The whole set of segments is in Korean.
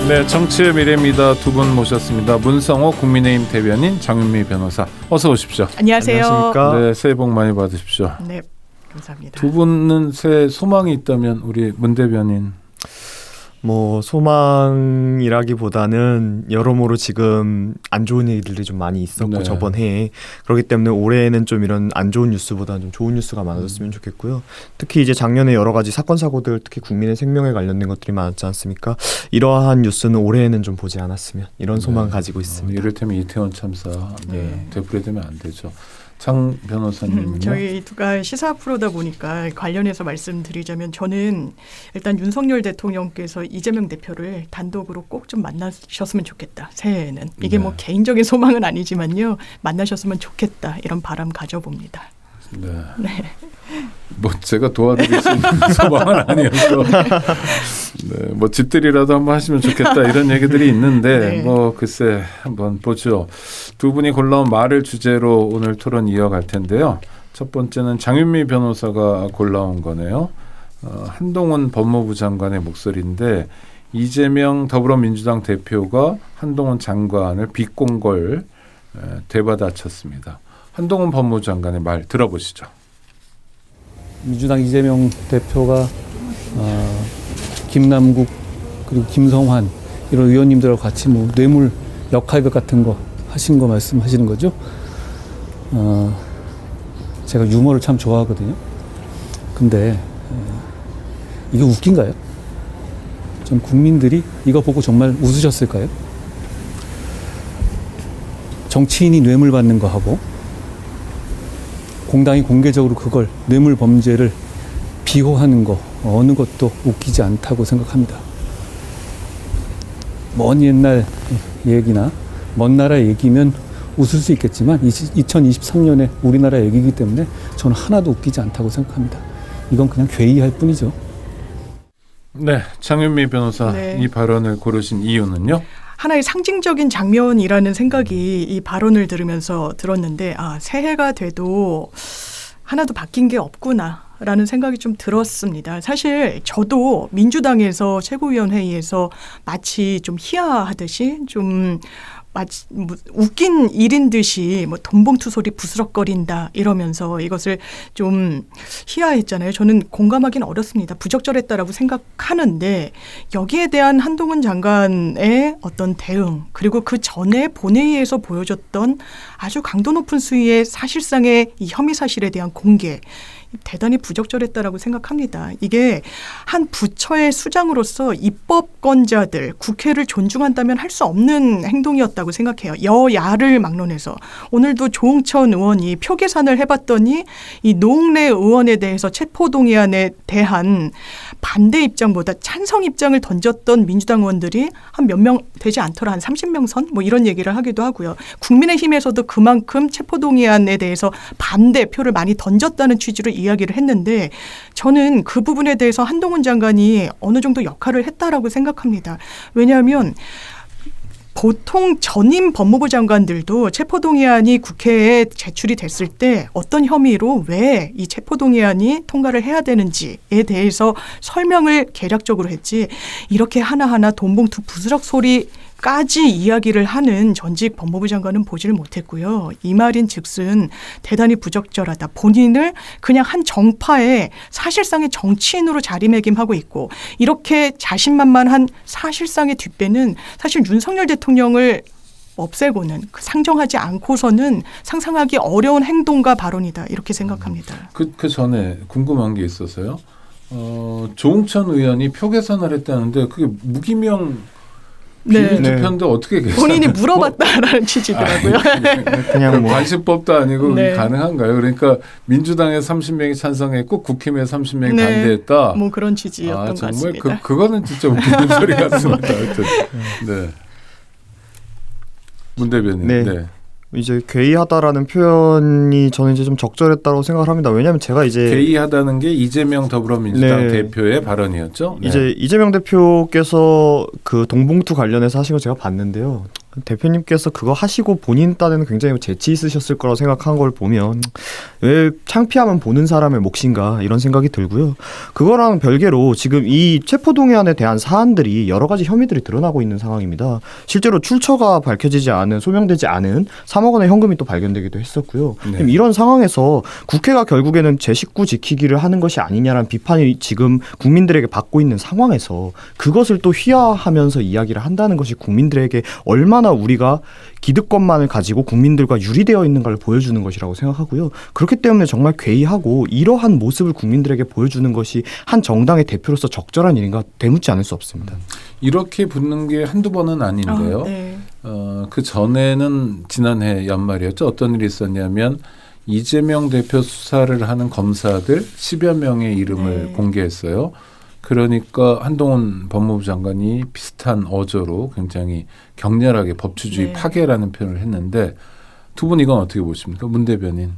네, 정치의 미래입니다. 두 분 모셨습니다. 문성호 국민의힘 대변인, 장윤미 변호사, 어서 오십시오. 안녕하세요. 안녕하십니까? 네, 새해 복 많이 받으십시오. 네, 감사합니다. 두 분은 새해 소망이 있다면 우리 문 대변인. 뭐 소망이라기보다는 여러모로 지금 안 좋은 일들이 좀 많이 있었고 네. 저번 해에 그렇기 때문에 올해는 좀 이런 안 좋은 뉴스보다는 좀 좋은 뉴스가 많아졌으면 좋겠고요. 특히 이제 작년에 여러 가지 사건 사고들, 특히 국민의 생명에 관련된 것들이 많았지 않습니까? 이러한 뉴스는 올해에는 좀 보지 않았으면 이런 소망 가지고 있습니다. 이를테면 이태원 참사 되풀이되면 안 되죠. 장 변호사님은요? 저희 두가 시사 프로다 보니까 관련해서 말씀드리자면 저는 일단 윤석열 대통령께서 이재명 대표를 단독으로 꼭 좀 만나셨으면 좋겠다. 새해에는. 이게 뭐 개인적인 소망은 아니지만요. 만나셨으면 좋겠다. 이런 바람 가져봅니다. 네. 뭐 제가 도와드릴 수 있는 소망은 아니어서 네, 뭐 집들이라도 한번 하시면 좋겠다 이런 얘기들이 있는데 네. 뭐 글쎄 한번 보죠. 두 분이 골라온 말을 주제로 오늘 토론 이어갈 텐데요. 첫 번째는 장윤미 변호사가 골라온 거네요. 한동훈 법무부 장관의 목소리인데 이재명 더불어민주당 대표가 한동훈 장관을 빅공걸 되받아쳤습니다. 한동훈 법무부 장관의 말 들어보시죠. 민주당 이재명 대표가 김남국 그리고 김성환 이런 의원님들하고 같이 뭐 뇌물 역할극 같은 거 하신 거 말씀하시는 거죠? 제가 유머를 참 좋아하거든요. 근데 이게 웃긴가요? 전 국민들이 이거 보고 정말 웃으셨을까요? 정치인이 뇌물 받는 거 하고 공당이 공개적으로 그걸 뇌물 범죄를 비호하는 거 어느 것도 웃기지 않다고 생각합니다. 먼 옛날 얘기나 먼 나라 얘기면 웃을 수 있겠지만 2023년에 우리나라 얘기이기 때문에 저는 하나도 웃기지 않다고 생각합니다. 이건 그냥 괴이할 뿐이죠. 네, 장윤미 변호사 네. 이 발언을 고르신 이유는요? 하나의 상징적인 장면이라는 생각이 이 발언을 들으면서 들었는데 새해가 돼도 하나도 바뀐 게 없구나라는 생각이 좀 들었습니다. 사실 저도 민주당에서 최고위원회의에서 마치 좀 희화하듯이 좀 마치 웃긴 일인 듯이 뭐 돈봉투 소리 부스럭거린다 이러면서 이것을 좀 희화했잖아요. 저는 공감하기는 어렵습니다. 부적절했다라고 생각하는데 여기에 대한 한동훈 장관의 어떤 대응 그리고 그 전에 본회의에서 보여줬던 아주 강도 높은 수위의 사실상의 이 혐의 사실에 대한 공개 대단히 부적절했다라고 생각합니다. 이게 한 부처의 수장으로서 입법권자들, 국회를 존중한다면 할 수 없는 행동이었다고 생각해요. 여야를 막론해서. 오늘도 조응천 의원이 표 계산을 해봤더니 이 노웅래 의원에 대해서 체포동의안에 대한 반대 입장보다 찬성 입장을 던졌던 민주당 의원들이 한 몇 명 되지 않더라. 한 30명 선? 뭐 이런 얘기를 하기도 하고요. 국민의힘에서도 그만큼 체포동의안에 대해서 반대 표를 많이 던졌다는 취지로 이야기를 했는데 저는 그 부분에 대해서 한동훈 장관이 어느 정도 역할을 했다라고 생각합니다. 왜냐하면 보통 전임 법무부 장관들도 체포동의안이 국회에 제출이 됐을 때 어떤 혐의로 왜 이 체포동의안이 통과를 해야 되는지에 대해서 설명을 개략적으로 했지 이렇게 하나하나 돈봉투 부스럭 소리까지 이야기를 하는 전직 법무부 장관은 보지를 못했고요. 이 말인 즉슨 대단히 부적절하다. 본인을 그냥 한 정파의 사실상의 정치인으로 자리매김하고 있고 이렇게 자신만만한 사실상의 뒷배는 사실 윤석열 대통령을 없애고는 상정하지 않고서는 상상하기 어려운 행동과 발언이다. 이렇게 생각합니다. 그 전에 궁금한 게 있어서요. 조응천 의원이 표 계산을 했다는데 그게 무기명 비밀투표인데 어떻게 계산? 본인이 물어봤다라는 취지더라고요. 그냥 관습법도 아니고 네. 가능한가요? 그러니까 민주당에 30명이 찬성했고 국힘에 30명이 반대했다. 뭐 그런 취지였던 것 정말 같습니다. 그거는 진짜 웃기는 소리 같습니다. 하여튼. 네. 문 대변인. 네. 이제 괴이하다라는 표현이 저는 이제 좀 적절했다고 생각을 합니다. 왜냐하면 제가 이제 괴이하다는 게 이재명 더불어민주당 대표의 발언이었죠. 네. 이제 이재명 대표께서 그 동봉투 관련해서 하신 거 제가 봤는데요. 대표님께서 그거 하시고 본인 딴에는 굉장히 재치 있으셨을 거라고 생각한 걸 보면 왜 창피하면 보는 사람의 몫인가 이런 생각이 들고요. 그거랑 별개로 지금 이 체포동의안에 대한 사안들이 여러 가지 혐의들이 드러나고 있는 상황입니다. 실제로 출처가 밝혀지지 않은 소명되지 않은 3억 원의 현금이 또 발견되기도 했었고요. 네. 이런 상황에서 국회가 결국에는 제 식구 지키기를 하는 것이 아니냐라는 비판이 지금 국민들에게 받고 있는 상황에서 그것을 또 휘하하면서 이야기를 한다는 것이 국민들에게 얼마나 우리가 기득권만을 가지고 국민들과 유리되어 있는가를 보여주는 것이라고 생각하고요. 그렇기 때문에 정말 괴이하고 이러한 모습을 국민들에게 보여주는 것이 한 정당의 대표로서 적절한 일인가 되묻지 않을 수 없습니다. 이렇게 붙는 게 한두 번은 아닌데요. 네. 그 전에는 지난해 연말이었죠. 어떤 일이 있었냐면 이재명 대표 수사를 하는 검사들 10여 명의 이름을 네. 공개했어요. 그러니까 한동훈 법무부 장관이 비슷한 어조로 굉장히 격렬하게 법치주의 네. 파괴라는 표현을 했는데 두 분 이건 어떻게 보십니까? 문 대변인.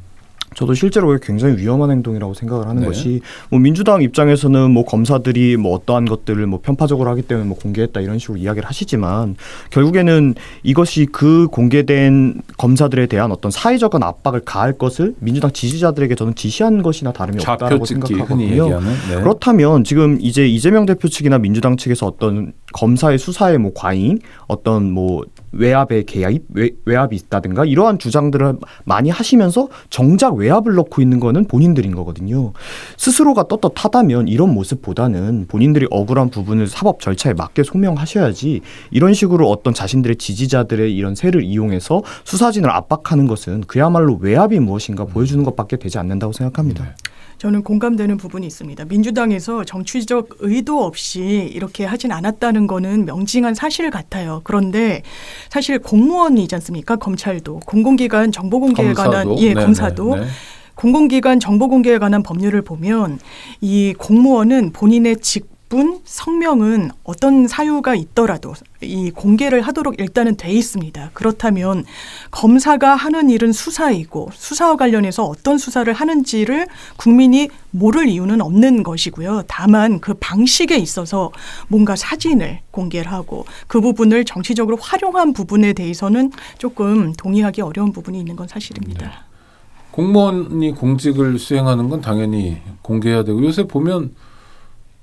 저도 실제로 굉장히 위험한 행동이라고 생각을 하는 네. 것이 뭐 민주당 입장에서는 뭐 검사들이 뭐 어떠한 것들을 뭐 편파적으로 하기 때문에 뭐 공개했다 이런 식으로 이야기를 하시지만 결국에는 이것이 그 공개된 검사들에 대한 어떤 사회적인 압박을 가할 것을 민주당 지지자들에게 저는 지시한 것이나 다름이 없다라고 좌표찍기 흔히 생각하거든요. 얘기하는. 네. 그렇다면 지금 이제 이재명 대표 측이나 민주당 측에서 어떤 검사의 수사에 뭐 과잉, 어떤 뭐 외압의 개입, 외압이 있다든가 이러한 주장들을 많이 하시면서 정작 외압을 넣고 있는 거는 본인들인 거거든요. 스스로가 떳떳하다면 이런 모습보다는 본인들이 억울한 부분을 사법 절차에 맞게 소명하셔야지 이런 식으로 어떤 자신들의 지지자들의 이런 세를 이용해서 수사진을 압박하는 것은 그야말로 외압이 무엇인가 보여주는 것밖에 되지 않는다고 생각합니다. 네. 저는 공감되는 부분이 있습니다. 민주당에서 정치적 의도 없이 이렇게 하진 않았다는 거는 명징한 사실 같아요. 그런데 사실 공무원이지 않습니까? 검찰도 공공기관 정보공개에 관한 검사도 네. 공공기관 정보공개에 관한 법률을 보면 이 공무원은 본인의 직분, 성명은 어떤 사유가 있더라도 이 공개를 하도록 일단은 돼 있습니다. 그렇다면 검사가 하는 일은 수사이고 수사와 관련해서 어떤 수사를 하는지를 국민이 모를 이유는 없는 것이고요. 다만 그 방식에 있어서 뭔가 사진을 공개를 하고 그 부분을 정치적으로 활용한 부분에 대해서는 조금 동의하기 어려운 부분이 있는 건 사실입니다. 네. 공무원이 공직을 수행하는 건 당연히 공개해야 되고 요새 보면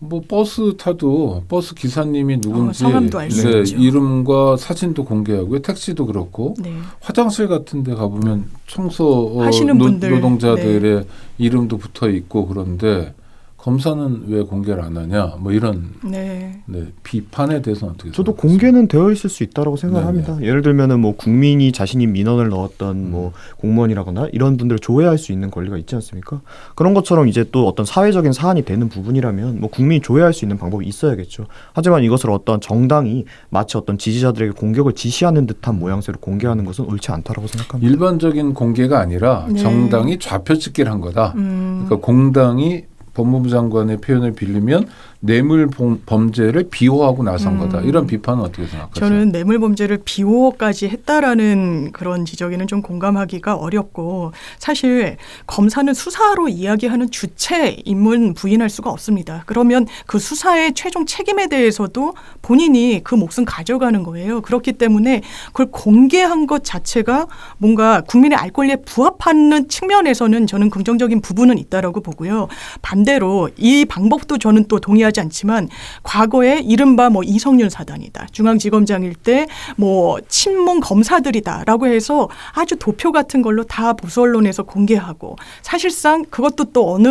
뭐 버스 타도 버스 기사님이 누군지 성함도 알 수 있죠. 이름과 사진도 공개하고요. 택시도 그렇고 네. 화장실 같은 데 가보면 청소 하시는 분들, 노동자들의 이름도 붙어 있고 그런데 검사는 왜 공개를 안 하냐 뭐 이런 네. 비판에 대해서는 어떻게 저도 생각하세요? 공개는 되어 있을 수 있다고 생각합니다. 네네. 예를 들면은 뭐 국민이 자신이 민원을 넣었던 뭐 공무원이라거나 이런 분들을 조회할 수 있는 권리가 있지 않습니까? 그런 것처럼 이제 또 어떤 사회적인 사안이 되는 부분이라면 뭐 국민이 조회할 수 있는 방법이 있어야겠죠. 하지만 이것을 어떤 정당이 마치 어떤 지지자들에게 공격을 지시하는 듯한 모양새로 공개하는 것은 옳지 않다라고 생각합니다. 일반적인 공개가 아니라 네. 정당이 좌표찍기를 한 거다. 음. 그러니까 공당이 법무부 장관의 표현을 빌리면 뇌물 범죄를 비호하고 나선 거다. 이런 비판은 어떻게 생각하세요? 저는 뇌물 범죄를 비호까지 했다라는 그런 지적에는 좀 공감하기가 어렵고 사실 검사는 수사로 이야기하는 주체 인물 부인할 수가 없습니다. 그러면 그 수사의 최종 책임에 대해서도 본인이 그 몫은 가져가는 거예요. 그렇기 때문에 그걸 공개한 것 자체가 뭔가 국민의 알 권리에 부합하는 측면에서는 저는 긍정적인 부분은 있다라고 보고요. 반대로 이 방법도 저는 또 동의하지 않지만 과거에 이른바 뭐 이성윤 사단이다. 중앙지검장일 때 뭐 친문 검사들이다라고 해서 아주 도표 같은 걸로 다 보수 언론에서 공개하고 사실상 그것도 또 어느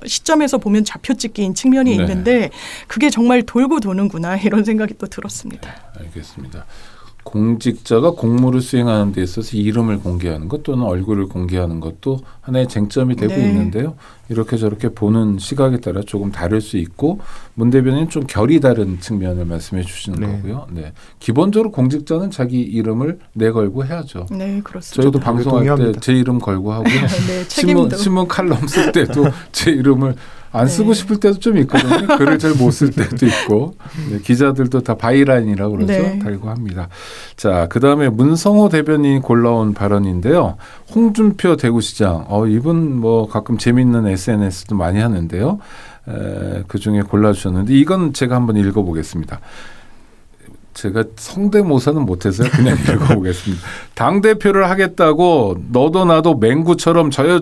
시점에서 보면 좌표찍기인 측면이 네. 있는데 그게 정말 돌고 도는구나 이런 생각이 또 들었습니다. 알겠습니다. 공직자가 공무를 수행하는 데 있어서 이름을 공개하는 것 또는 얼굴을 공개하는 것도 하나의 쟁점이 되고 네. 있는데요. 이렇게 저렇게 보는 시각에 따라 조금 다를 수 있고 문 대변인은 좀 결이 다른 측면을 말씀해 주시는 네. 거고요. 네. 기본적으로 공직자는 자기 이름을 내걸고 해야죠. 네, 그렇습니다. 저희도 방송할 때 동의합니다. 제 이름 걸고 하고요. 네, 책임도. 신문 칼럼 쓸 때도 제 이름을 안 쓰고 네. 싶을 때도 좀 있거든요. 글을 잘 못 쓸 때도 있고 네, 기자들도 다 바이라인이라고 그러죠. 네. 달고 합니다. 자, 그다음에 문성호 대변인이 골라온 발언인데요. 홍준표 대구시장. 이분 뭐 가끔 재미있는 SNS도 많이 하는데요. 그중에 골라주셨는데 이건 제가 한번 읽어보겠습니다. 제가 성대모사는 못해서요. 그냥 읽어보겠습니다. 당대표를 하겠다고 너도 나도 맹구처럼 저요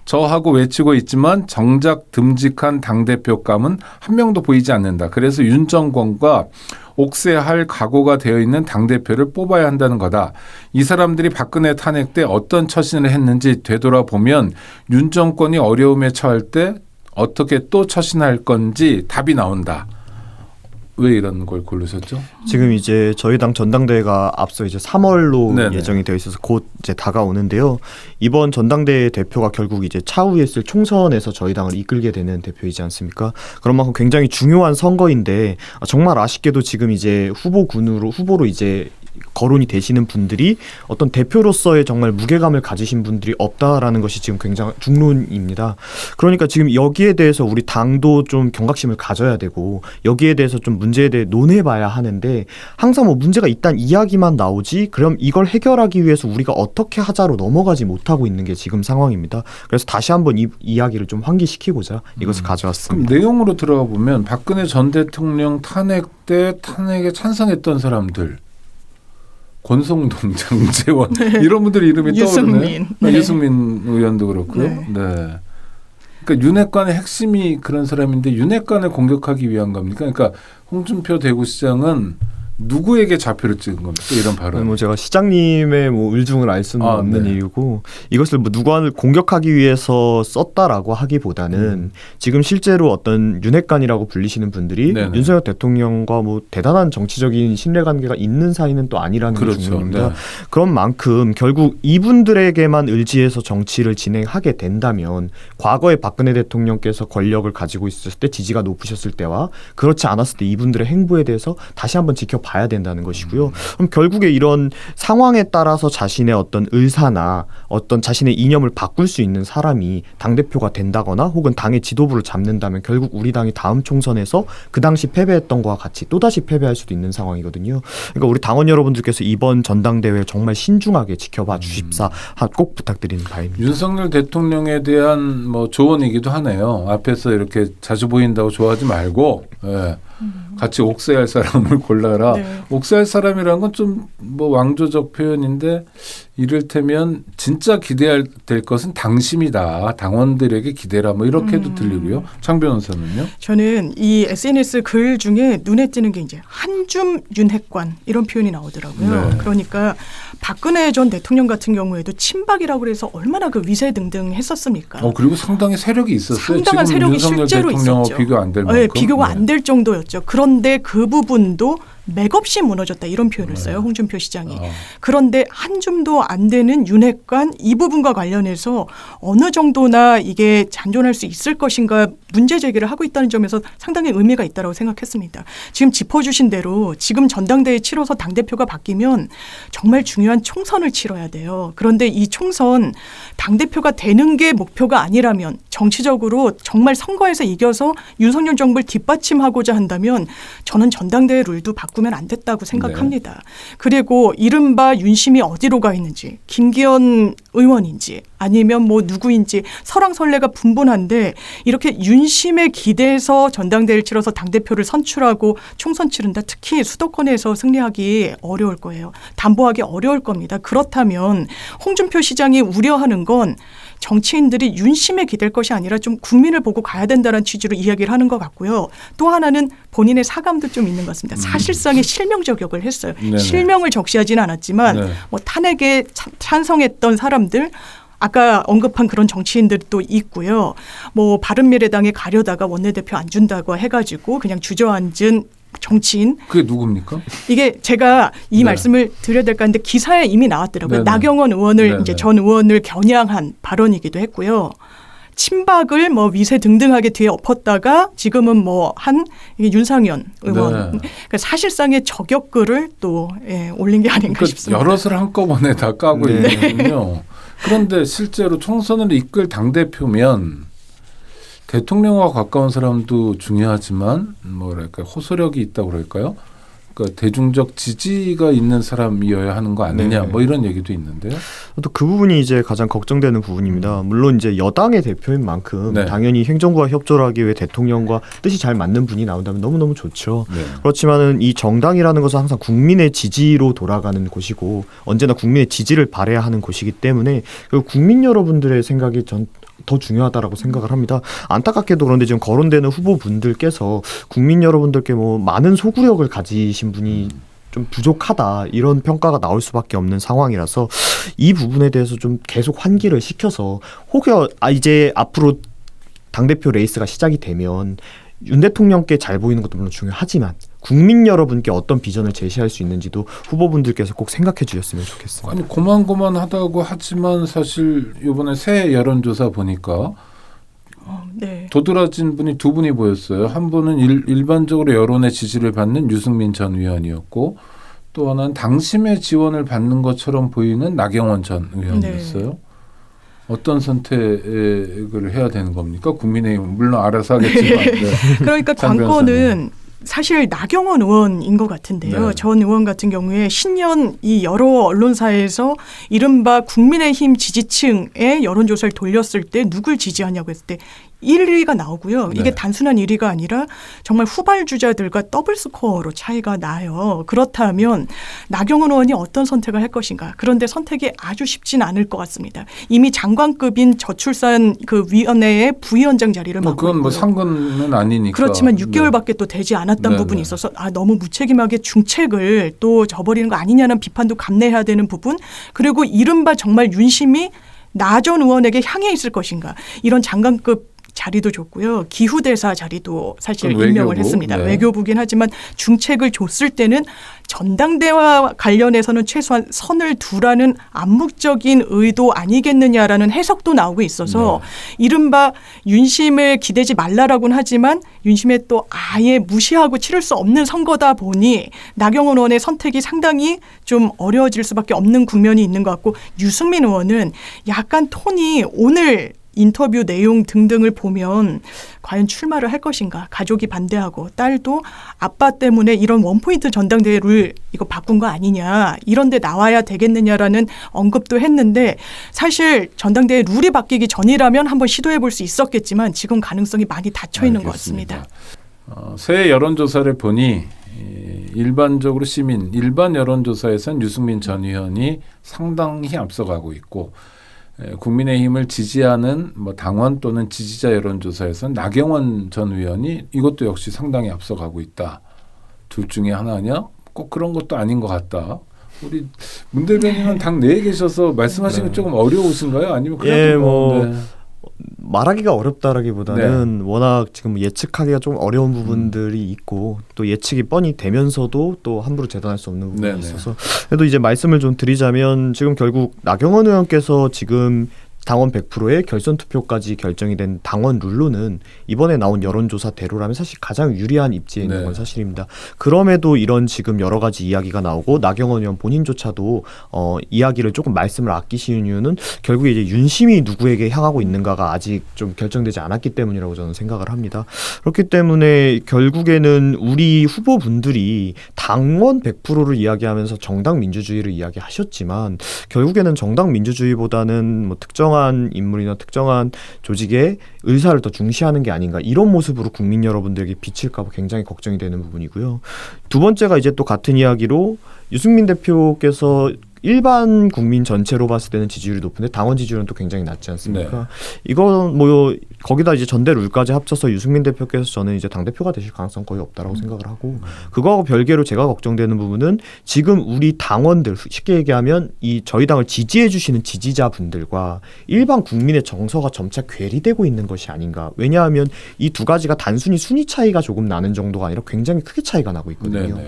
저하고 외치고 있지만 정작 듬직한 당대표감은 한 명도 보이지 않는다. 그래서 윤 정권과 옥세할 각오가 되어 있는 당대표를 뽑아야 한다는 거다. 이 사람들이 박근혜 탄핵 때 어떤 처신을 했는지 되돌아보면 윤 정권이 어려움에 처할 때 어떻게 또 처신할 건지 답이 나온다. 왜 이런 걸 고르셨죠? 지금 이제 저희 당 전당대회가 앞서 이제 3월로 네네. 예정이 되어 있어서 곧 이제 다가오는데요. 이번 전당대회 대표가 결국 이제 차후에 있을 총선에서 저희 당을 이끌게 되는 대표이지 않습니까? 그런 만큼 굉장히 중요한 선거인데 정말 아쉽게도 지금 이제 후보로 이제 거론이 되시는 분들이 어떤 대표로서의 정말 무게감을 가지신 분들이 없다라는 것이 지금 굉장히 중론입니다. 그러니까 지금 여기에 대해서 우리 당도 좀 경각심을 가져야 되고 여기에 대해서 좀 문제에 대해 논해봐야 하는데 항상 뭐 문제가 있다는 이야기만 나오지 그럼 이걸 해결하기 위해서 우리가 어떻게 하자로 넘어가지 못하고 있는 게 지금 상황입니다. 그래서 다시 한번 이 이야기를 좀 환기시키고자 이것을 그럼 가져왔습니다. 내용으로 들어가 보면 박근혜 전 대통령 탄핵 때 탄핵에 찬성했던 사람들 권성동, 장제원 이런 분들 이름이 떠오르네요. 유승민 의원도 그렇고요. 네. 네. 그러니까 윤핵관의 핵심이 그런 사람인데 윤핵관을 공격하기 위한 겁니까? 그러니까 홍준표 대구시장은 누구에게 좌표를 찍은 겁니까? 이런 발언. 뭐 제가 시장님의 뭐 의중을 알 수는 없는 네. 이유고 이것을 뭐 누구를 공격하기 위해서 썼다라고 하기보다는 지금 실제로 어떤 윤핵관이라고 불리시는 분들이 네네. 윤석열 대통령과 뭐 대단한 정치적인 신뢰관계가 있는 사이는 또 아니라는 그렇죠. 게 중요합니다. 네. 그런 만큼 결국 이분들에게만 의지해서 정치를 진행하게 된다면 과거에 박근혜 대통령께서 권력을 가지고 있었을 때 지지가 높으셨을 때와 그렇지 않았을 때 이분들의 행보에 대해서 다시 한번 지켜봐야 된다는 것이고요. 그럼 결국에 이런 상황에 따라서 자신의 어떤 의사나 어떤 자신의 이념을 바꿀 수 있는 사람이 당대표가 된다거나 혹은 당의 지도부를 잡는다면 결국 우리 당이 다음 총선에서 그 당시 패배했던 것과 같이 또다시 패배할 수도 있는 상황이거든요. 그러니까 우리 당원 여러분들께서 이번 전당대회 정말 신중하게 지켜봐 주십사 꼭 부탁드리는 바입니다. 윤석열 대통령에 대한 뭐 조언이기도 하네요. 앞에서 이렇게 자주 보인다고 좋아하지 말고 예. 같이 옥세할 사람을 골라라. 네. 옥세할 사람이라는 건 좀 뭐 왕조적 표현인데 이를테면 진짜 기대할 될 것은 당심이다. 당원들에게 기대라. 뭐 이렇게도 들리고요. 장 변호사는요? 저는 이 SNS 글 중에 눈에 띄는 게 이제 한줌 윤핵관 이런 표현이 나오더라고요. 네. 그러니까 박근혜 전 대통령 같은 경우에도 친박이라고 해서 얼마나 그 위세등등했었습니까? 그리고 상당히 세력이 있었어요. 상당한 지금 세력이 윤석열 실제로 대통령하고 있었죠. 비교 안 될 만큼. 네, 비교가 네. 안 될 정도였죠. 그런데 그 부분도 맥없이 무너졌다 이런 표현을 써요. 홍준표 시장이. 그런데 한 줌도 안 되는 윤핵관 이 부분과 관련해서 어느 정도나 이게 잔존할 수 있을 것인가 문제 제기를 하고 있다는 점에서 상당히 의미가 있다고 생각했습니다. 지금 짚어주신 대로 지금 전당대회 치러서 당대표가 바뀌면 정말 중요한 총선을 치러야 돼요. 그런데 이 총선 당대표가 되는 게 목표가 아니라면 정치적으로 정말 선거에서 이겨서 윤석열 정부를 뒷받침하고자 한다면 저는 전당대회 룰도 바꾸면 안 됐다고 생각합니다. 네. 그리고 이른바 윤심이 어디로 가 있는지 김기현 의원인지 아니면 뭐 누구인지 설왕설래가 분분한데 이렇게 윤심에 기대서 전당대회를 치러서 당대표를 선출하고 총선 치른다. 특히 수도권에서 승리하기 어려울 거예요. 담보하기 어려울 겁니다. 그렇다면 홍준표 시장이 우려하는 건 정치인들이 윤심에 기댈 것이 아니라 좀 국민을 보고 가야 된다는 취지로 이야기를 하는 것 같고요. 또 하나는 본인의 사감도 좀 있는 것 같습니다. 사실상의 실명 저격을 했어요. 네네. 실명을 적시하지는 않았지만 네. 뭐 탄핵에 찬성했던 사람들 아까 언급한 그런 정치인들이 또 있고요. 뭐 바른미래당에 가려다가 원내대표 안 준다고 해가지고 그냥 주저앉은 정치인. 그게 누굽니까? 이게 제가 이 네. 말씀을 드려야 될까 하는데 기사에 이미 나왔더라고요. 네네. 나경원 의원을 네네. 이제 전 의원을 겨냥한 발언이기도 했고요. 친박을 뭐 위세 등등하게 뒤에 엎었다가 지금은 뭐 한 윤상현 의원. 네. 그러니까 사실상의 저격글을 또 올린 게 아닌가 그러니까 싶습니다. 여럿을 한꺼번에 다 까고 네. 있는군요. 그런데 실제로 총선을 이끌 당대표면 대통령과 가까운 사람도 중요하지만 뭐랄까 호소력이 있다고 그럴까요? 그러니까 대중적 지지가 있는 사람이어야 하는 거 아니냐 네. 뭐 이런 얘기도 있는데요. 또 그 부분이 이제 가장 걱정되는 부분입니다. 물론 이제 여당의 대표인 만큼 네. 당연히 행정부와 협조를 하기 위해 대통령과 뜻이 잘 맞는 분이 나온다면 너무너무 좋죠. 네. 그렇지만은 이 정당이라는 것은 항상 국민의 지지로 돌아가는 곳이고 언제나 국민의 지지를 발해야 하는 곳이기 때문에 그 국민 여러분들의 생각이 전 더 중요하다라고 생각을 합니다. 안타깝게도 그런데 지금 거론되는 후보분들께서 국민 여러분들께 뭐 많은 소구력을 가지신 분이 좀 부족하다 이런 평가가 나올 수밖에 없는 상황이라서 이 부분에 대해서 좀 계속 환기를 시켜서 혹여 이제 앞으로 당대표 레이스가 시작이 되면 윤 대통령께 잘 보이는 것도 물론 중요하지만 국민 여러분께 어떤 비전을 제시할 수 있는지도 후보분들께서 꼭 생각해 주셨으면 좋겠습니다. 아니 고만고만하다고 하지만 사실 이번에 새 여론조사 보니까 네. 도드라진 분이 두 분이 보였어요. 한 분은 일반적으로 여론의 지지를 받는 유승민 전 의원이었고 또 하나는 당심의 지원을 받는 것처럼 보이는 나경원 전 의원이었어요. 네. 어떤 선택을 해야 되는 겁니까? 국민의힘은 물론 알아서 하겠지만. 네. 그러니까 장 관건은 사실 나경원 의원인 것 같은데요. 네. 전 의원 같은 경우에 신년 이 여러 언론사에서 이른바 국민의힘 지지층의 여론조사를 돌렸을 때 누굴 지지하냐고 했을 때 1위가 나오고요. 이게 네. 단순한 1위가 아니라 정말 후발주자들과 더블 스코어로 차이가 나요. 그렇다면 나경원 의원이 어떤 선택을 할 것인가. 그런데 선택이 아주 쉽지는 않을 것 같습니다. 이미 장관급인 저출산 그 위원회의 부위원장 자리를 맡고 그건 뭐 있고요. 상관은 아니니까. 그렇지만 6개월밖에 또 되지 않았던 네, 부분이 네. 있어서 너무 무책임하게 중책을 또 저버리는 거 아니냐는 비판도 감내해야 되는 부분 그리고 이른바 정말 윤심이 나 전 의원에게 향해 있을 것인가 이런 장관급 자리도 줬고요. 기후대사 자리도 사실 그건 임명을 외교부? 했습니다. 네. 외교부긴 하지만 중책을 줬을 때는 전당대와 관련해서는 최소한 선을 두라는 암묵적인 의도 아니겠느냐라는 해석도 나오고 있어서 이른바 윤심을 기대지 말라라고는 하지만 윤심에 또 아예 무시하고 치를 수 없는 선거다 보니 나경원 의원의 선택이 상당히 좀 어려워질 수밖에 없는 국면이 있는 것 같고 유승민 의원은 약간 톤이 오늘 인터뷰 내용 등등을 보면 과연 출마를 할 것인가. 가족이 반대하고 딸도 아빠 때문에 이런 원포인트 전당대회 룰 이거 바꾼 거 아니냐. 이런 데 나와야 되겠느냐라는 언급도 했는데 사실 전당대회 룰이 바뀌기 전이라면 한번 시도해 볼 수 있었겠지만 지금 가능성이 많이 닫혀 있는 것 같습니다. 새 여론조사를 보니 일반적으로 일반 여론조사에서는 유승민 전 의원이 상당히 앞서가고 있고 국민의힘을 지지하는 뭐 당원 또는 지지자 여론조사에서는 나경원 전 의원이 이것도 역시 상당히 앞서가고 있다. 둘 중에 하나냐? 꼭 그런 것도 아닌 것 같다. 우리 문 대변인은 당 내에 계셔서 말씀하시면 조금 어려우신가요? 아니면 그냥 말하기가 어렵다라기보다는 워낙 지금 예측하기가 좀 어려운 부분들이 있고 또 예측이 뻔히 되면서도 또 함부로 재단할 수 없는 부분이 있어서 그래도 이제 말씀을 좀 드리자면 지금 결국 나경원 의원께서 지금 당원 100%의 결선 투표까지 결정이 된 당원 룰로는 이번에 나온 여론조사대로라면 사실 가장 유리한 입지에 있는 건 사실입니다. 그럼에도 이런 지금 여러 가지 이야기가 나오고 나경원 의원 본인조차도 이야기를 조금 말씀을 아끼시는 이유는 결국에 이제 윤심이 누구에게 향하고 있는가가 아직 좀 결정되지 않았기 때문이라고 저는 생각을 합니다. 그렇기 때문에 결국에는 우리 후보분들이 당원 100%를 이야기하면서 정당 민주주의를 이야기하셨지만 결국에는 정당 민주주의보다는 뭐 특정한 인물이나 특정한 조직의 의사를 더 중시하는 게 아닌가 이런 모습으로 국민 여러분들에게 비칠까 봐 굉장히 걱정이 되는 부분이고요. 두 번째가 이제 또 같은 이야기로 유승민 대표께서 일반 국민 전체로 봤을 때는 지지율이 높은데 당원 지지율은 또 굉장히 낮지 않습니까? 이건 뭐 거기다 이제 전대 룰까지 합쳐서 유승민 대표께서 저는 이제 당대표가 되실 가능성 거의 없다라고 생각을 하고 그거하고 별개로 제가 걱정되는 부분은 지금 우리 당원들 쉽게 얘기하면 이 저희 당을 지지해 주시는 지지자분들과 일반 국민의 정서가 점차 괴리되고 있는 것이 아닌가. 왜냐하면 이 두 가지가 단순히 순위 차이가 조금 나는 정도가 아니라 굉장히 크게 차이가 나고 있거든요.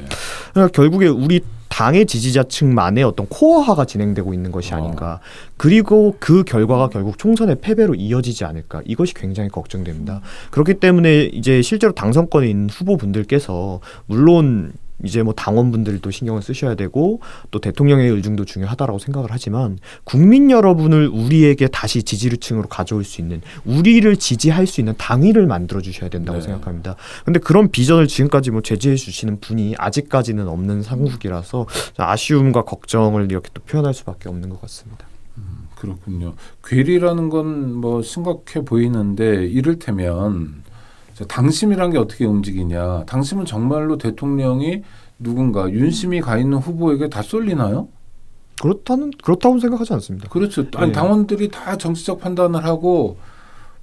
그러니까 결국에 우리 당의 지지자층만의 어떤 코어화가 진행되고 있는 것이 아닌가. 그리고 그 결과가 결국 총선의 패배로 이어지지 않을까. 이것이 굉장히 걱정됩니다. 그렇기 때문에 이제 실제로 당선권에 있는 후보분들께서 물론 이제 뭐 당원분들도 신경을 쓰셔야 되고 또 대통령의 의중도 중요하다라고 생각을 하지만 국민 여러분을 우리에게 다시 지지층으로 가져올 수 있는 우리를 지지할 수 있는 당위를 만들어 주셔야 된다고 네. 생각합니다. 근데 그런 비전을 지금까지 뭐 제시해 주시는 분이 아직까지는 없는 상국이라서 아쉬움과 걱정을 이렇게 또 표현할 수밖에 없는 것 같습니다. 그렇군요. 괴리라는 건 뭐 심각해 보이는데 이를테면 당심이란 게 어떻게 움직이냐. 당심은 정말로 대통령이 누군가 윤심이 가 있는 후보에게 다 쏠리나요? 그렇다고 생각하지 않습니다. 그렇죠. 아니 네. 당원들이 다 정치적 판단을 하고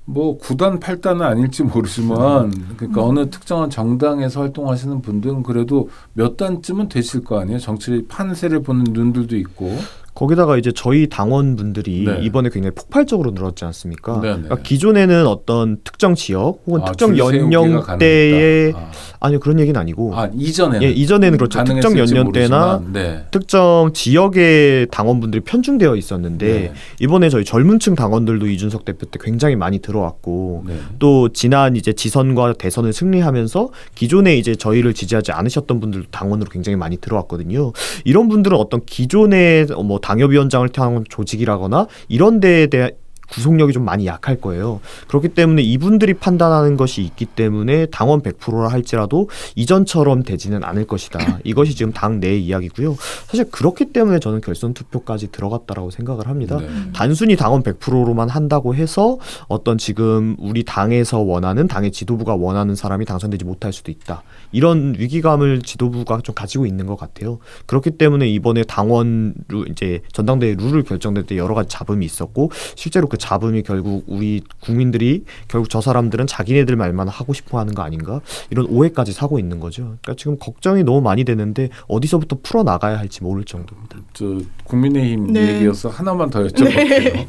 뭐 9단 8단은 아닐지 모르지만 그러니까 어느 특정한 정당에서 활동하시는 분들은 그래도 몇 단쯤은 되실 거 아니에요. 정치 판세를 보는 눈들도 있고. 거기다가 이제 저희 당원분들이 네. 이번에 굉장히 폭발적으로 늘었지 않습니까? 네, 네. 그러니까 기존에는 어떤 특정 지역 혹은 특정 줄 세우기가 연령대의 가능했다. 아니요 그런 얘기는 아니고 이전에는 예, 이전에는 그렇죠. 특정 가능했을지 연령대나 모르지만, 네. 특정 지역의 당원분들이 편중되어 있었는데 네. 이번에 저희 젊은층 당원들도 이준석 대표 때 굉장히 많이 들어왔고 네. 또 지난 이제 지선과 대선을 승리하면서 기존에 이제 저희를 지지하지 않으셨던 분들도 당원으로 굉장히 많이 들어왔거든요. 이런 분들은 어떤 기존의 뭐 당협위원장을 향한 조직이라거나 이런 데에 대한 구속력이 좀 많이 약할 거예요. 그렇기 때문에 이분들이 판단하는 것이 있기 때문에 당원 100%라 할지라도 이전처럼 되지는 않을 것이다. 이것이 지금 당 내 이야기고요. 사실 그렇기 때문에 저는 결선 투표까지 들어갔다라고 생각을 합니다. 네. 단순히 당원 100%로만 한다고 해서 어떤 지금 우리 당에서 원하는 당의 지도부가 원하는 사람이 당선되지 못할 수도 있다. 이런 위기감을 지도부가 좀 가지고 있는 것 같아요. 그렇기 때문에 이번에 당원 이제 전당대회 룰을 결정될 때 여러 가지 잡음이 있었고 실제로 그 잡음이 결국 우리 국민들이 결국 저 사람들은 자기네들 말만 하고 싶어하는 거 아닌가 이런 오해까지 사고 있는 거죠. 그러니까 지금 걱정이 너무 많이 되는데 어디서부터 풀어 나가야 할지 모를 정도입니다. 저 국민의힘 네. 얘기여서 하나만 더 여쭤볼게요.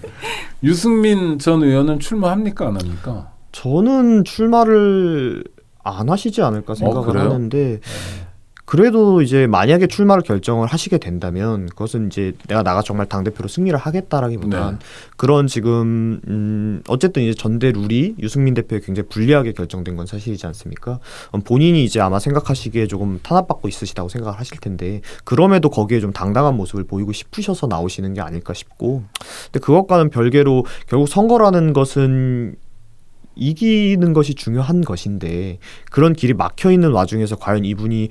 유승민 전 의원은 출마합니까 안 합니까? 저는 출마를 안 하시지 않을까 생각을 그래요? 하는데 그래도 이제 만약에 출마를 결정을 하시게 된다면 그것은 이제 내가 정말 당대표로 승리를 하겠다라기보단 네. 그런 지금 어쨌든 이제 전대 룰이 유승민 대표에 굉장히 불리하게 결정된 건 사실이지 않습니까? 본인이 이제 아마 생각하시기에 조금 탄압받고 있으시다고 생각을 하실 텐데 그럼에도 거기에 좀 당당한 모습을 보이고 싶으셔서 나오시는 게 아닐까 싶고 근데 그것과는 별개로 결국 선거라는 것은 이기는 것이 중요한 것인데 그런 길이 막혀 있는 와중에서 과연 이분이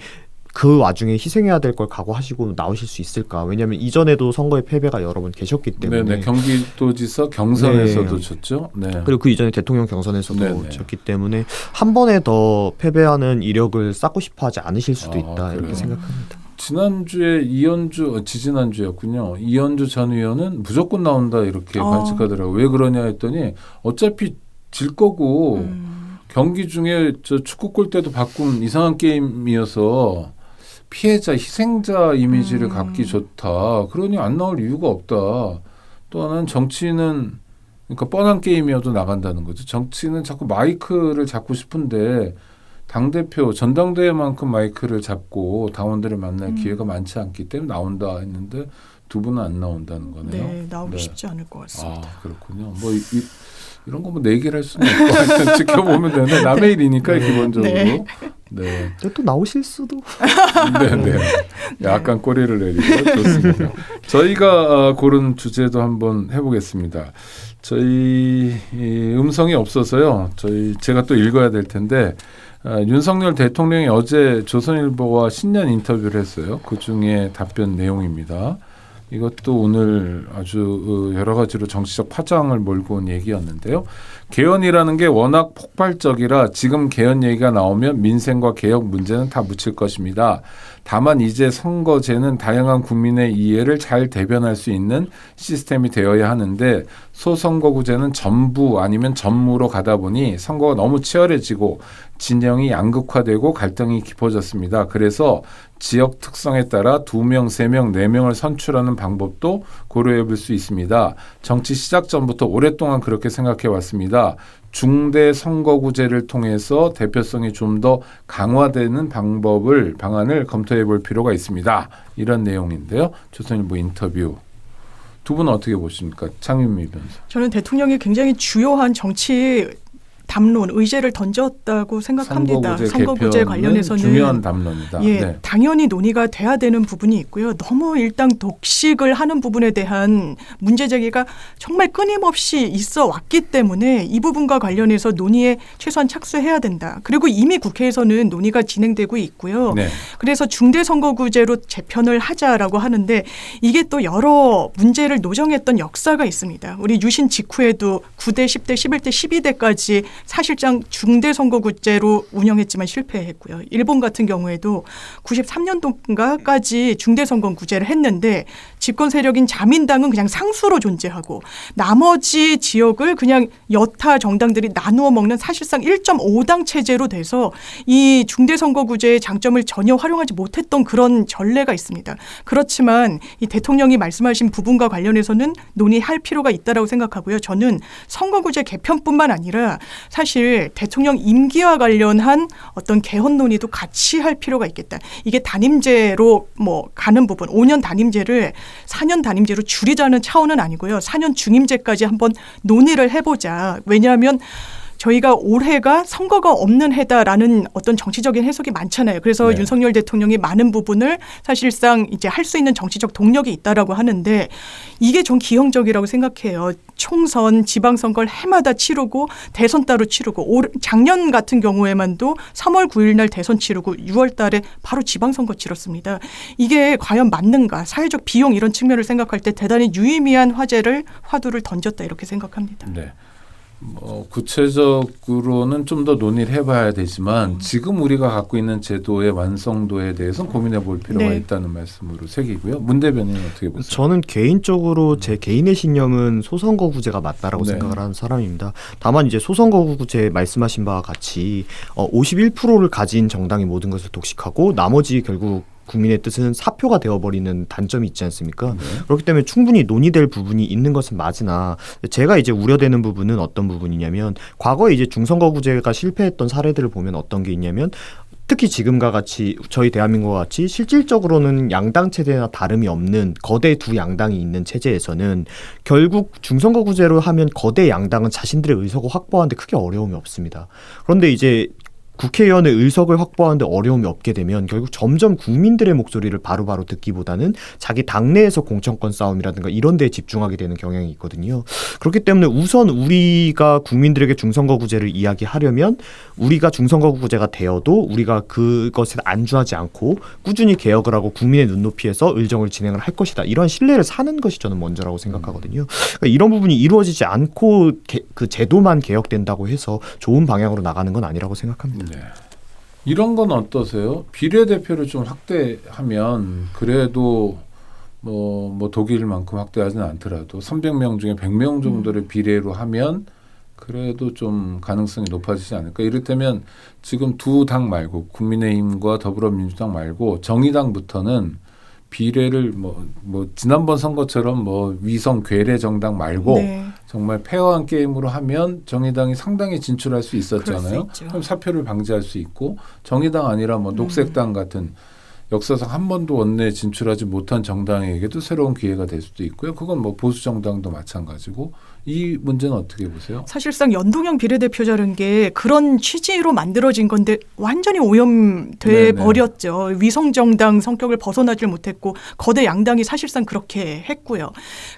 그 와중에 희생해야 될 걸 각오하시고 나오실 수 있을까? 왜냐하면 이전에도 선거에 패배가 여러 번 계셨기 때문에 네네. 경기도지사 경선에서도 네. 졌죠. 네. 그리고 그 이전에 대통령 경선에서도 네네. 졌기 때문에 한 번에 더 패배하는 이력을 쌓고 싶어하지 않으실 수도 있다 그래요? 이렇게 생각합니다. 지난주에 지지난주였군요. 이현주 전 의원은 무조건 나온다 이렇게 관측하더라고요. 왜 그러냐 했더니 어차피 질 거고 경기 중에 저 축구 골대도 바꾼 이상한 게임이어서 피해자, 희생자 이미지를 갖기 좋다. 그러니 안 나올 이유가 없다. 또 하나는 정치는 그러니까 뻔한 게임이어도 나간다는 거죠. 정치는 자꾸 마이크를 잡고 싶은데 당대표 전당대회만큼 마이크를 잡고 당원들을 만날 기회가 많지 않기 때문에 나온다 했는데 두 분은 안 나온다는 거네요. 네, 나오기 네. 쉽지 않을 것 같습니다. 그렇군요. 뭐 이런 거 뭐 내 얘기를 할 수는 없고 하여튼 지켜보면 되는데 남의 일이니까 기본적으로. 네. 네. 근데 또 나오실 수도 네. 약간 꼬리를 내리고 좋습니다. 저희가 고른 주제도 한번 해보겠습니다. 저희 음성이 없어서요. 제가 또 읽어야 될 텐데 윤석열 대통령이 어제 조선일보와 신년 인터뷰를 했어요. 그중에 답변 내용입니다. 이것도 오늘 아주 여러 가지로 정치적 파장을 몰고 온 얘기였는데요. 개헌이라는 게 워낙 폭발적이라 지금 개헌 얘기가 나오면 민생과 개혁 문제는 다 묻힐 것입니다. 다만 이제 선거제는 다양한 국민의 이해를 잘 대변할 수 있는 시스템이 되어야 하는데 소선거구제는 전부 아니면 전무로 가다 보니 선거가 너무 치열해지고 진영이 양극화되고 갈등이 깊어졌습니다. 그래서 지역 특성에 따라 2명, 3명, 4명을 선출하는 방법도 고려해 볼 수 있습니다. 정치 시작 전부터 오랫동안 그렇게 생각해 왔습니다. 중대 선거구제를 통해서 대표성이 좀 더 강화되는 방안을 검토해 볼 필요가 있습니다. 이런 내용인데요. 조선일보 인터뷰. 두 분은 어떻게 보십니까? 창윤미 변호사. 저는 대통령이 굉장히 주요한 정치 담론, 의제를 던졌다고 생각합니다. 선거구제 개편은 관련해서는 중요한 담론이다. 예, 네. 당연히 논의가 돼야 되는 부분이 있고요. 너무 일단 독식을 하는 부분에 대한 문제 제기가 정말 끊임없이 있어 왔기 때문에 이 부분과 관련해서 논의에 최소한 착수해야 된다. 그리고 이미 국회에서는 논의가 진행되고 있고요. 네. 그래서 중대선거구제로 재편을 하자라고 하는데 이게 또 여러 문제를 노정했던 역사가 있습니다. 우리 유신 직후에도 9대, 10대, 11대, 12대까지 사실상 중대선거구제로 운영했지만 실패했고요. 일본 같은 경우에도 93년도까지 중대선거구제를 했는데 집권 세력인 자민당은 그냥 상수로 존재하고 나머지 지역을 그냥 여타 정당들이 나누어 먹는 사실상 1.5당 체제로 돼서 이 중대선거구제의 장점을 전혀 활용하지 못했던 그런 전례가 있습니다. 그렇지만 이 대통령이 말씀하신 부분과 관련해서는 논의할 필요가 있다고 생각하고요. 저는 선거구제 개편뿐만 아니라 사실 대통령 임기와 관련한 어떤 개헌 논의도 같이 할 필요가 있겠다. 이게 단임제로 뭐 가는 부분, 5년 단임제를 4년 단임제로 줄이자는 차원은 아니고요. 4년 중임제까지 한번 논의를 해보자. 왜냐하면 저희가 올해가 선거가 없는 해다라는 어떤 정치적인 해석이 많잖아요. 그래서 네. 윤석열 대통령이 많은 부분을 사실상 이제 할 수 있는 정치적 동력이 있다라고 하는데 이게 전 기형적이라고 생각해요. 총선, 지방선거를 해마다 치르고 대선 따로 치르고 작년 같은 경우에만도 3월 9일 날 대선 치르고 6월 달에 바로 지방선거 치렀습니다. 이게 과연 맞는가? 사회적 비용 이런 측면을 생각할 때 대단히 유의미한 화두를 던졌다 이렇게 생각합니다. 네. 구체적으로는 좀 더 논의를 해봐야 되지만 지금 우리가 갖고 있는 제도의 완성도에 대해서는 고민해볼 필요가 네. 있다는 말씀으로 새기고요. 문 대변인은 어떻게 보세요? 저는 개인적으로 제 개인의 신념은 소선거구제가 맞다라고 네. 생각을 하는 사람입니다. 다만 이제 소선거구제 말씀하신 바와 같이 51%를 가진 정당이 모든 것을 독식하고 나머지 결국 국민의 뜻은 사표가 되어버리는 단점이 있지 않습니까? 네. 그렇기 때문에 충분히 논의될 부분이 있는 것은 맞으나 제가 이제 우려되는 부분은 어떤 부분이냐면 과거에 이제 중선거구제가 실패했던 사례들을 보면 어떤 게 있냐면 특히 지금과 같이 저희 대한민국과 같이 실질적으로는 양당 체제나 다름이 없는 거대 두 양당이 있는 체제에서는 결국 중선거구제로 하면 거대 양당은 자신들의 의석을 확보하는데 크게 어려움이 없습니다. 그런데 이제 국회의원의 의석을 확보하는데 어려움이 없게 되면 결국 점점 국민들의 목소리를 바로바로 듣기보다는 자기 당내에서 공천권 싸움이라든가 이런 데에 집중하게 되는 경향이 있거든요. 그렇기 때문에 우선 우리가 국민들에게 중선거구제를 이야기하려면 우리가 중선거구제가 되어도 우리가 그것에 안주하지 않고 꾸준히 개혁을 하고 국민의 눈높이에서 의정을 진행을 할 것이다. 이런 신뢰를 사는 것이 저는 먼저라고 생각하거든요. 그러니까 이런 부분이 이루어지지 않고 그 제도만 개혁된다고 해서 좋은 방향으로 나가는 건 아니라고 생각합니다. 네. 이런 건 어떠세요? 비례대표를 좀 확대하면 그래도 뭐 독일만큼 확대하지는 않더라도 300명 중에 100명 정도를 비례로 하면 그래도 좀 가능성이 높아지지 않을까? 이를테면 지금 두 당 말고 국민의힘과 더불어민주당 말고 정의당부터는 비례를 뭐 지난번 선거처럼 뭐 위성 괴뢰 정당 말고 네. 정말 페어한 게임으로 하면 정의당이 상당히 진출할 수 있었잖아요. 그럴 수 있죠. 그럼 사표를 방지할 수 있고 정의당 아니라 뭐 녹색당 같은 역사상 한 번도 원내에 진출하지 못한 정당에게도 새로운 기회가 될 수도 있고요. 그건 뭐 보수 정당도 마찬가지고 이 문제는 어떻게 보세요? 사실상 연동형 비례대표자라는 게 그런 취지로 만들어진 건데 완전히 오염돼 네네. 버렸죠. 위성정당 성격을 벗어나질 못했고 거대 양당이 사실상 그렇게 했고요.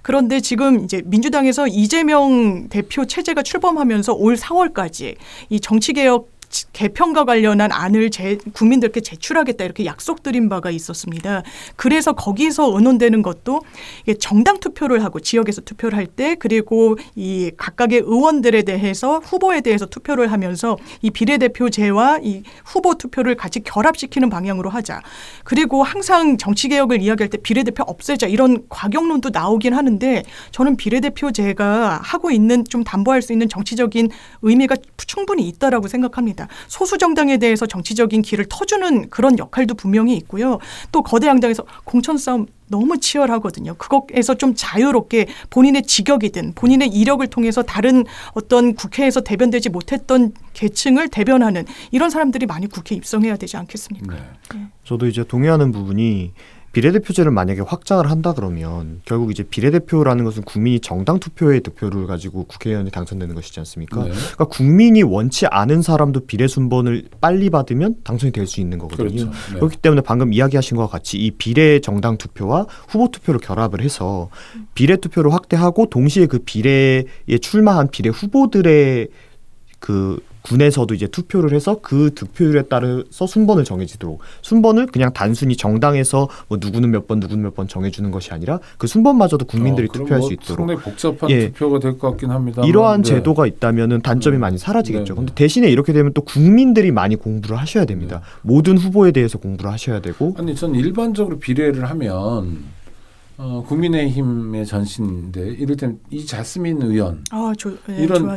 그런데 지금 이제 민주당에서 이재명 대표 체제가 출범하면서 올 4월까지 이 정치개혁 개편과 관련한 안을 국민들께 제출하겠다 이렇게 약속드린 바가 있었습니다. 그래서 거기서 의논되는 것도 이게 정당 투표를 하고 지역에서 투표를 할 때 그리고 이 각각의 의원들에 대해서 후보에 대해서 투표를 하면서 이 비례대표제와 이 후보 투표를 같이 결합시키는 방향으로 하자. 그리고 항상 정치개혁을 이야기할 때 비례대표 없애자 이런 과격론도 나오긴 하는데 저는 비례대표제가 하고 있는 좀 담보할 수 있는 정치적인 의미가 충분히 있다라고 생각합니다. 소수 정당에 대해서 정치적인 길을 터주는 그런 역할도 분명히 있고요. 또 거대 양당에서 공천 싸움 너무 치열하거든요. 그것에서 좀 자유롭게 본인의 직역이든 본인의 이력을 통해서 다른 어떤 국회에서 대변되지 못했던 계층을 대변하는 이런 사람들이 많이 국회에 입성해야 되지 않겠습니까? 네. 저도 이제 동의하는 부분이 비례대표제를 만약에 확장을 한다 그러면 결국 이제 비례대표라는 것은 국민이 정당 투표의 득표를 가지고 국회의원이 당선되는 것이지 않습니까? 네. 그러니까 국민이 원치 않은 사람도 비례 순번을 빨리 받으면 당선이 될 수 있는 거거든요. 그렇죠. 네. 그렇기 때문에 방금 이야기하신 것과 같이 이 비례 정당 투표와 후보 투표를 결합을 해서 비례 투표를 확대하고 동시에 그 비례에 출마한 비례 후보들의 그 군에서도 이제 투표를 해서 그 득표율에 따라서 순번을 정해지도록, 순번을 그냥 단순히 정당에서 뭐 누구는 몇 번 누구는 몇 번 정해주는 것이 아니라 그 순번마저도 국민들이 그럼 투표할 뭐 수 있도록 상당히 복잡한 예. 투표가 될 것 같긴 합니다. 이러한 제도가 있다면은 단점이 많이 사라지겠죠. 근데 대신에 이렇게 되면 또 국민들이 많이 공부를 하셔야 됩니다. 모든 후보에 대해서 공부를 하셔야 되고. 아니 전 일반적으로 비례를 하면 국민의힘의 전신인데 이를테면 이 자스민 의원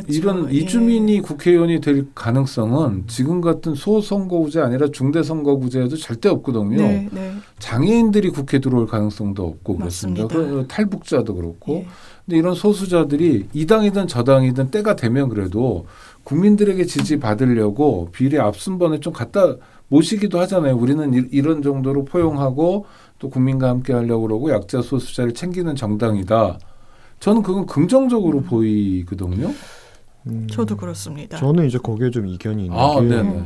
이런 이주민이 국회의원이 될 가능성은 지금 같은 소선거구제 아니라 중대선거구제에도 절대 없거든요. 네, 네. 장애인들이 국회 들어올 가능성도 없고 맞습니다. 그렇습니다. 탈북자도 그렇고. 예. 근데 이런 소수자들이 이 당이든 저 당이든 때가 되면 그래도 국민들에게 지지받으려고 비례 앞순번에 좀 갖다 모시기도 하잖아요. 우리는 이런 정도로 포용하고 또 국민과 함께 하려고 그러고 약자 소수자를 챙기는 정당이다. 저는 그건 긍정적으로 보이거든요. 저도 그렇습니다. 저는 이제 거기에 좀 이견이 있는 게 네네.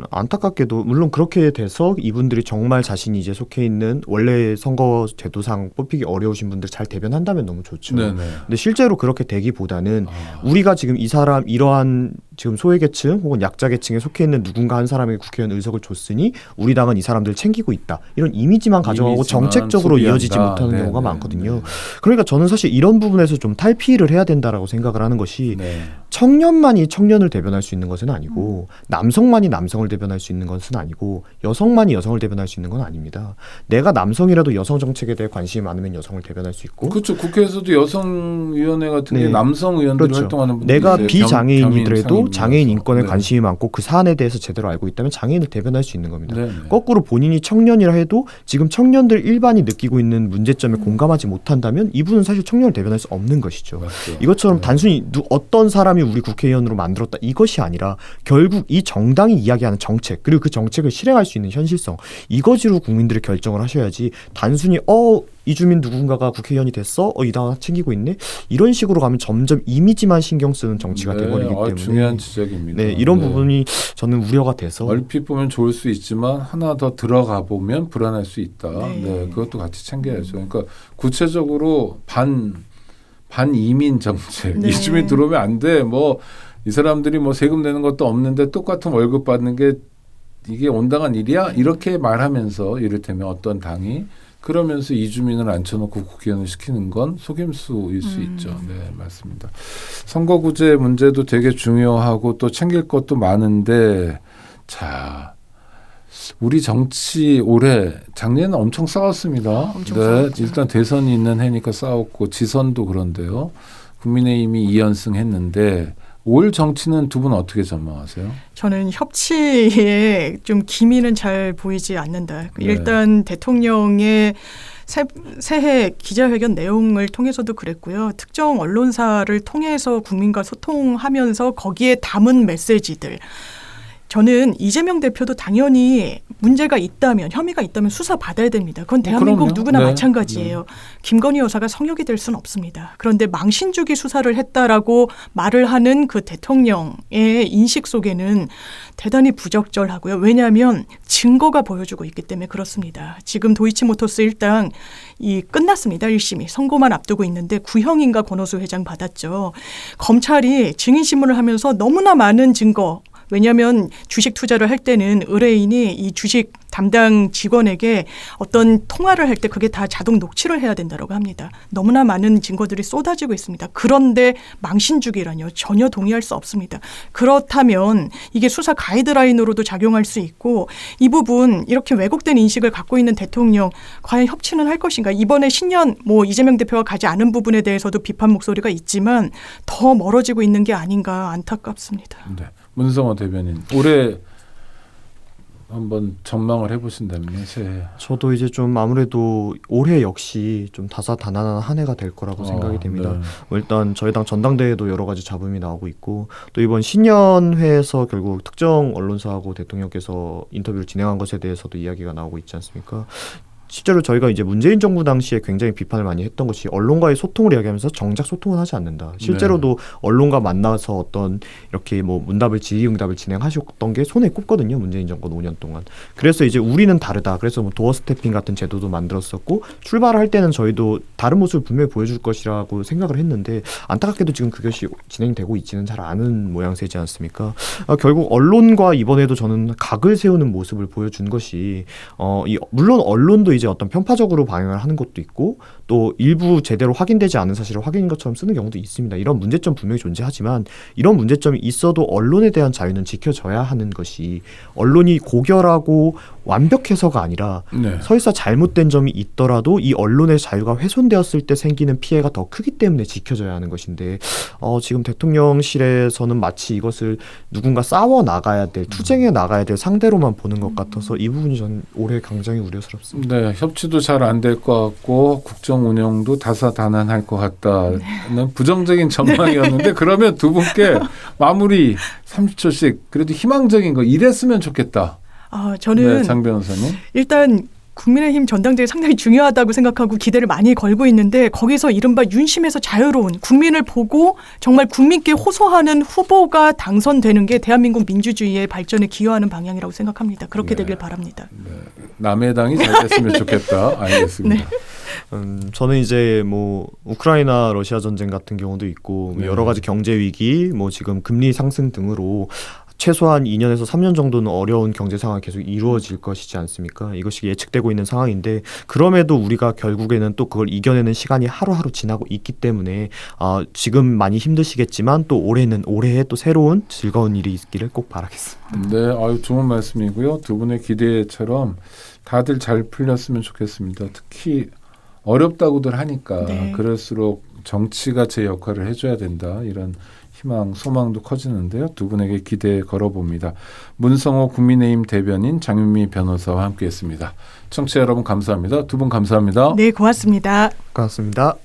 안타깝게도 물론 그렇게 돼서 이분들이 정말 자신이 이제 속해 있는 원래 선거 제도상 뽑히기 어려우신 분들 잘 대변한다면 너무 좋죠. 네네. 근데 실제로 그렇게 되기보다는 우리가 지금 이 사람 이러한 지금 소외계층 혹은 약자계층에 속해 있는 누군가 한 사람에게 국회의원 의석을 줬으니 우리 당은 이 사람들을 챙기고 있다. 이런 이미지만 가져가고 정책적으로 소비한다. 이어지지 못하는 네네. 경우가 많거든요. 그러니까 저는 사실 이런 부분에서 좀 탈피를 해야 된다라고 생각을 하는 것이 네. 청년만이 청년을 대변할 수 있는 것은 아니고 남성만이 남성을 대변할 수 있는 것은 아니고 여성만이 여성을 대변할 수 있는 건 아닙니다. 내가 남성이라도 여성 정책에 대해 관심이 많으면 여성을 대변할 수 있고 그렇죠. 국회에서도 여성위원회 같은 게 네. 남성 의원들이 그렇죠. 활동하는 분들이 내가 있어요. 비장애인이더라도 장애인 인권에 네. 관심이 많고 그 사안에 대해서 제대로 알고 있다면 장애인을 대변할 수 있는 겁니다. 네. 거꾸로 본인이 청년이라 해도 지금 청년들 일반이 느끼고 있는 문제점에 공감하지 못한다면 이분은 사실 청년을 대변할 수 없는 것이죠. 맞죠. 이것처럼 네. 단순히 어떤 사람이 우리 국회의원으로 만들었다 이것이 아니라 결국 이 정당이 이야기하는 정책 그리고 그 정책을 실행할 수 있는 현실성 이거지로 국민들이 결정을 하셔야지 단순히 이주민 누군가가 국회의원이 됐어? 이 당 챙기고 있네? 이런 식으로 가면 점점 이미지만 신경 쓰는 정치가 네. 돼버리기 때문에 중요한 지적입니다. 네, 이런 네. 부분이 저는 우려가 돼서 얼핏 보면 좋을 수 있지만 하나 더 들어가 보면 불안할 수 있다. 네. 네, 그것도 같이 챙겨야죠. 그러니까 구체적으로 반이민 정책 네. 이주민 들어오면 안 돼. 뭐 이 사람들이 뭐 세금 내는 것도 없는데 똑같은 월급 받는 게 이게 온당한 일이야? 이렇게 말하면서 이를테면 어떤 당이 그러면서 이주민을 앉혀놓고 국회의원을 시키는 건 속임수일 수 있죠. 네, 맞습니다. 선거구제 문제도 되게 중요하고 또 챙길 것도 많은데 자, 우리 정치 올해 작년에는 엄청 싸웠습니다. 엄청 네, 싸웠죠. 일단 대선이 있는 해니까 싸웠고 지선도 그런데요. 국민의힘이 2연승 했는데 올 정치는 두 분 어떻게 전망하세요? 저는 협치에 좀 기미는 잘 보이지 않는다. 네. 일단 대통령의 새해 기자회견 내용을 통해서도 그랬고요. 특정 언론사를 통해서 국민과 소통하면서 거기에 담은 메시지들. 저는 이재명 대표도 당연히 문제가 있다면 혐의가 있다면 수사받아야 됩니다. 그건 대한민국 그럼요. 누구나 네. 마찬가지예요. 김건희 여사가 성역이 될 수는 없습니다. 그런데 망신주기 수사를 했다라고 말을 하는 그 대통령의 인식 속에는 대단히 부적절하고요. 왜냐하면 증거가 보여주고 있기 때문에 그렇습니다. 지금 도이치모터스 일당 끝났습니다. 1심이. 선고만 앞두고 있는데 구형인가 권오수 회장 받았죠. 검찰이 증인신문을 하면서 너무나 많은 증거 왜냐하면 주식 투자를 할 때는 의뢰인이 이 주식 담당 직원에게 어떤 통화를 할 때 그게 다 자동 녹취를 해야 된다고 합니다. 너무나 많은 증거들이 쏟아지고 있습니다. 그런데 망신주기라뇨. 전혀 동의할 수 없습니다. 그렇다면 이게 수사 가이드라인으로도 작용할 수 있고 이 부분 이렇게 왜곡된 인식을 갖고 있는 대통령 과연 협치는 할 것인가. 이번에 신년 이재명 대표가 가지 않은 부분에 대해서도 비판 목소리가 있지만 더 멀어지고 있는 게 아닌가 안타깝습니다. 네. 문성호 대변인 올해 한번 전망을 해보신다면요. 새해. 저도 이제 좀 아무래도 올해 역시 좀 다사다난한 한 해가 될 거라고 생각이 됩니다. 네. 일단 저희 당 전당대회도 여러 가지 잡음이 나오고 있고 또 이번 신년회에서 결국 특정 언론사하고 대통령께서 인터뷰를 진행한 것에 대해서도 이야기가 나오고 있지 않습니까? 실제로 저희가 이제 문재인 정부 당시에 굉장히 비판을 많이 했던 것이 언론과의 소통을 이야기하면서 정작 소통은 하지 않는다. 실제로도 언론과 만나서 어떤 이렇게 뭐 문답을 질의응답을 진행하셨던 게 손에 꼽거든요. 문재인 정권 5년 동안. 그래서 이제 우리는 다르다. 그래서 뭐 도어 스태핑 같은 제도도 만들었었고 출발할 때는 저희도 다른 모습을 분명히 보여줄 것이라고 생각을 했는데 안타깝게도 지금 그것이 진행되고 있지는 잘 않은 모양새지 않습니까? 결국 언론과 이번에도 저는 각을 세우는 모습을 보여준 것이 물론 언론도 이제 어떤 편파적으로 방향을 하는 것도 있고 또 일부 제대로 확인되지 않은 사실을 확인인 것처럼 쓰는 경우도 있습니다. 이런 문제점 분명히 존재하지만 이런 문제점이 있어도 언론에 대한 자유는 지켜져야 하는 것이 언론이 고결하고 완벽해서가 아니라 네. 설사 잘못된 점이 있더라도 이 언론의 자유가 훼손되었을 때 생기는 피해가 더 크기 때문에 지켜져야 하는 것인데 지금 대통령실에서는 마치 이것을 누군가 싸워 나가야 될 투쟁해 나가야 될 상대로만 보는 것 같아서 이 부분이 전 올해 굉장히 우려스럽습니다. 네, 협치도 잘 안 될 것 같고 국정 운영도 다사다난할 것 같다는 부정적인 전망이었는데 그러면 두 분께 마무리 30초씩 그래도 희망적인 거 이랬으면 좋겠다. 저는 네, 장 변호사님. 일단 국민의힘 전당대회 상당히 중요하다고 생각하고 기대를 많이 걸고 있는데 거기서 이른바 윤심에서 자유로운 국민을 보고 정말 국민께 호소하는 후보가 당선되는 게 대한민국 민주주의의 발전에 기여하는 방향이라고 생각합니다. 그렇게 되길 바랍니다. 네. 남의 당이 잘 됐으면 좋겠다. 알겠습니다. 네. 저는 이제 뭐 우크라이나 러시아 전쟁 같은 경우도 있고 네. 여러 가지 경제 위기, 뭐 지금 금리 상승 등으로 최소한 2년에서 3년 정도는 어려운 경제 상황이 계속 이루어질 것이지 않습니까? 이것이 예측되고 있는 상황인데 그럼에도 우리가 결국에는 또 그걸 이겨내는 시간이 하루하루 지나고 있기 때문에 지금 많이 힘드시겠지만 또 올해에 또 새로운 즐거운 일이 있기를 꼭 바라겠습니다. 네, 좋은 말씀이고요. 두 분의 기대처럼 다들 잘 풀렸으면 좋겠습니다. 특히 어렵다고들 하니까 네. 그럴수록 정치가 제 역할을 해줘야 된다. 이런 희망, 소망도 커지는데요. 두 분에게 기대 걸어봅니다. 문성호 국민의힘 대변인 장윤미 변호사와 함께했습니다. 청취자 여러분 감사합니다. 두 분 감사합니다. 네, 고맙습니다. 고맙습니다.